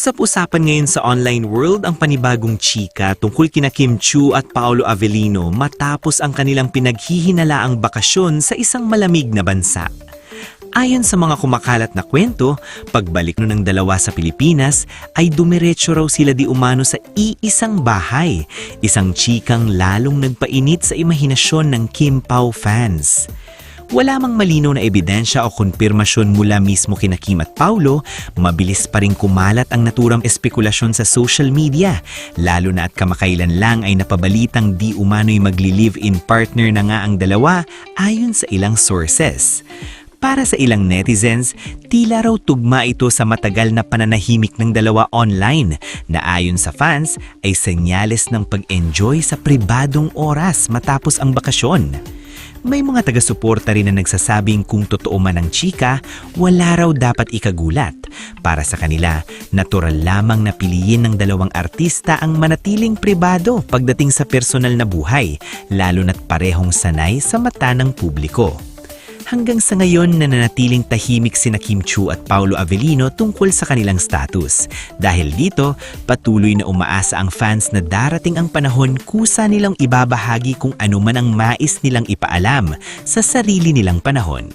Usap-usapan ngayon sa online world ang panibagong chika tungkol kina Kim Chiu at Paolo Avellino matapos ang kanilang pinaghihinalaang bakasyon sa isang malamig na bansa. Ayon sa mga kumakalat na kwento, pagbalik ng dalawa sa Pilipinas ay dumiretso raw sila di umano sa iisang bahay, isang chikang lalong nagpainit sa imahinasyon ng Kim Pao fans. Wala mang malinaw na ebidensya o konfirmasyon mula mismo kina Kim at Paolo, mabilis pa rin kumalat ang naturang espekulasyon sa social media, lalo na at kamakailan lang ay napabalitang di umano'y magli-live-in partner na nga ang dalawa ayon sa ilang sources. Para sa ilang netizens, tila raw tugma ito sa matagal na pananahimik ng dalawa online na ayon sa fans ay senyales ng pag-enjoy sa pribadong oras matapos ang bakasyon. May mga taga-suporta rin na nagsasabing kung totoo man ang chika, wala raw dapat ikagulat. Para sa kanila, natural lamang na piliin ng dalawang artista ang manatiling pribado pagdating sa personal na buhay, lalo na't parehong sanay sa mata ng publiko. Hanggang sa ngayon nananatiling tahimik sina Kim Chiu at Paolo Avellino tungkol sa kanilang status. Dahil dito, patuloy na umaasa ang fans na darating ang panahon kusa nilang ibabahagi kung ano man ang mais nilang ipaalam sa sarili nilang panahon.